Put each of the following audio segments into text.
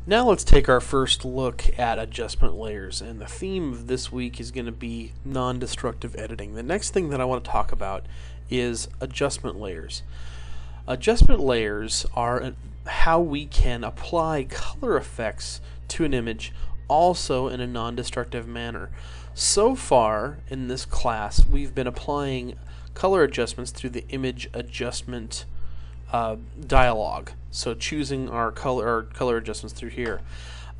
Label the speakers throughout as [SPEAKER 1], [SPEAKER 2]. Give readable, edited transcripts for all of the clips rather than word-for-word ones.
[SPEAKER 1] Now let's take our first look at adjustment layers, and the theme of this week is going to be non-destructive editing. The next thing that I want to talk about is adjustment layers. Adjustment layers are how we can apply color effects to an image also in a non-destructive manner. So far in this class we've been applying color adjustments through the image adjustment dialog. So choosing our color adjustments through here.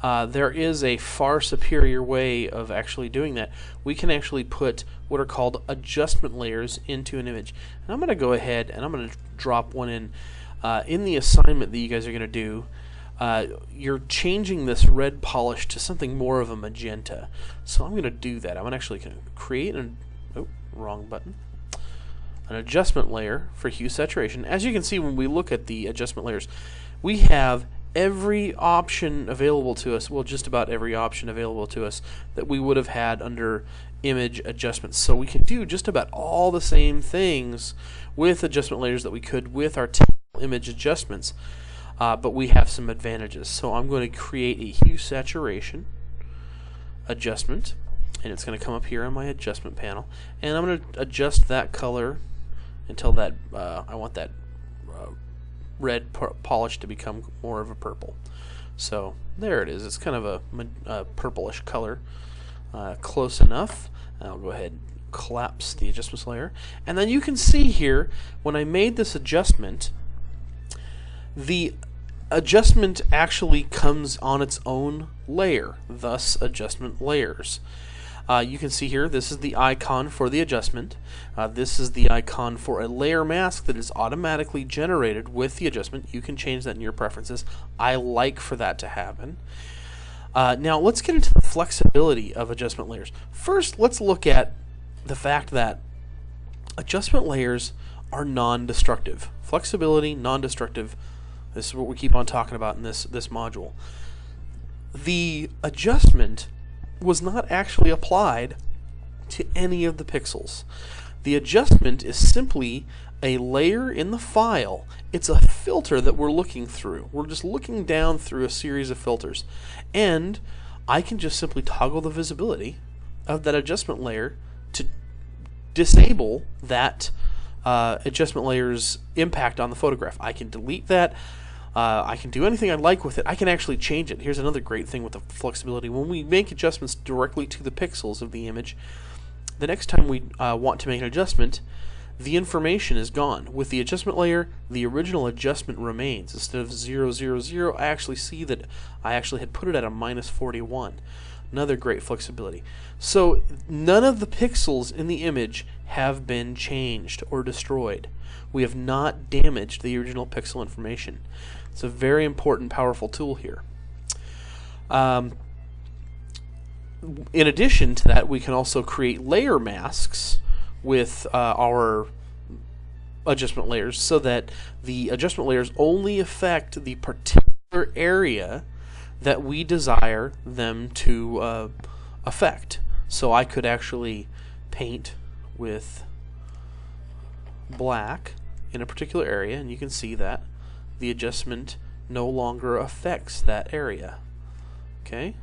[SPEAKER 1] There is a far superior way of actually doing that. We can actually put what are called adjustment layers into an image. And I'm going to go ahead and I'm going to drop one in the assignment that you guys are going to do. You're changing this red polish to something more of a magenta. So I'm going to do that. I'm actually going to create an wrong button. An adjustment layer for hue saturation. As you can see, when we look at the adjustment layers, we have every option available to us, well, just about every option available to us that we would have had under image adjustments. So we can do just about all the same things with adjustment layers that we could with our typical image adjustments, but we have some advantages. So I'm going to create a hue saturation adjustment, and it's going to come up here on my adjustment panel, and I'm going to adjust that color until that I want that red polish to become more of a purple. So there it is. It's kind of a purplish color, close enough. I'll go ahead and collapse the adjustments layer, and then you can see here when I made this adjustment, the adjustment actually comes on its own layer, thus adjustment layers. You can see here, this is the icon for the adjustment. This is the icon for a layer mask that is automatically generated with the adjustment. You can change that in your preferences. I like for that to happen. Now let's get into the flexibility of adjustment layers. First, let's look at the fact that adjustment layers are non-destructive. Flexibility, non-destructive. This is what we keep on talking about in this module. The adjustment was not actually applied to any of the pixels. The adjustment is simply a layer in the file. It's a filter that we're looking through. We're just looking down through a series of filters, and I can just simply toggle the visibility of that adjustment layer to disable that adjustment layer's impact on the photograph. I can delete that. I can do anything I like with it. I can actually change it. Here's another great thing with the flexibility. When we make adjustments directly to the pixels of the image, the next time we want to make an adjustment, the information is gone. With the adjustment layer, the original adjustment remains. Instead of 0, 0, 0, I actually see that I actually had put it at a -41. Another great flexibility. So none of the pixels in the image have been changed or destroyed. We have not damaged the original pixel information. It's a very important, powerful tool here. In addition to that, we can also create layer masks with our adjustment layers so that the adjustment layers only affect the particular area that we desire them to affect. So I could actually paint with black in a particular area, and you can see that the adjustment no longer affects that area. Okay?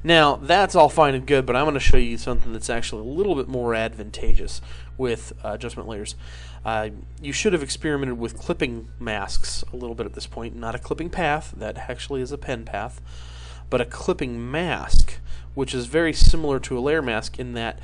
[SPEAKER 1] Now, that's all fine and good, but I'm going to show you something that's actually a little bit more advantageous with adjustment layers. You should have experimented with clipping masks a little bit at this point. Not a clipping path, that actually is a pen path, but a clipping mask, which is very similar to a layer mask in that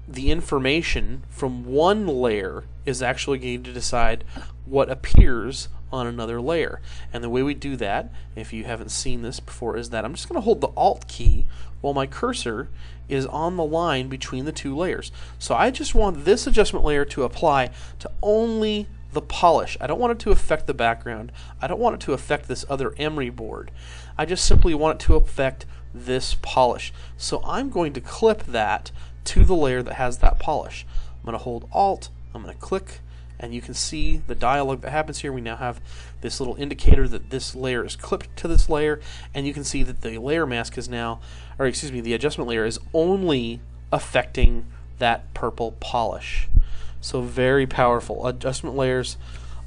[SPEAKER 1] the information from one layer is actually going to decide what appears on another layer. And the way we do that, if you haven't seen this before, is that I'm just going to hold the Alt key while my cursor is on the line between the two layers. So I just want this adjustment layer to apply to only the polish. I don't want it to affect the background. I don't want it to affect this other emery board. I just simply want it to affect this polish. So I'm going to clip that to the layer that has that polish. I'm going to hold Alt, I'm going to click, and you can see the dialog that happens here. We now have this little indicator that this layer is clipped to this layer, and you can see that the layer mask is now, or excuse me, the adjustment layer is only affecting that purple polish. So very powerful. Adjustment layers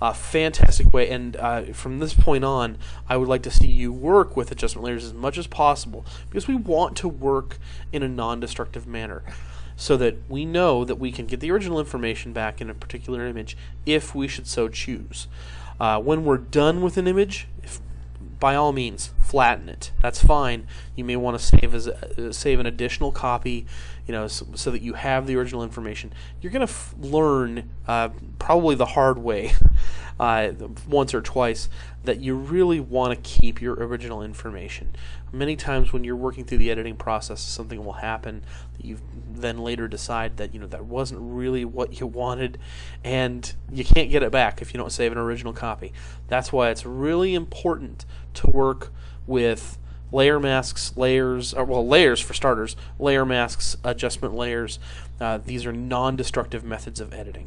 [SPEAKER 1] A fantastic way, and from this point on, I would like to see you work with adjustment layers as much as possible, because we want to work in a non-destructive manner, so that we know that we can get the original information back in a particular image if we should so choose. When we're done with an image, by all means, flatten it. That's fine. You may want to save an additional copy, so that you have the original information. You're going to learn probably the hard way once or twice that you really want to keep your original information. Many times when you're working through the editing process, something will happen that you then later decide that that wasn't really what you wanted, and you can't get it back if you don't save an original copy. That's why it's really important to work with layer masks, layers for starters, layer masks, adjustment layers. These are non-destructive methods of editing.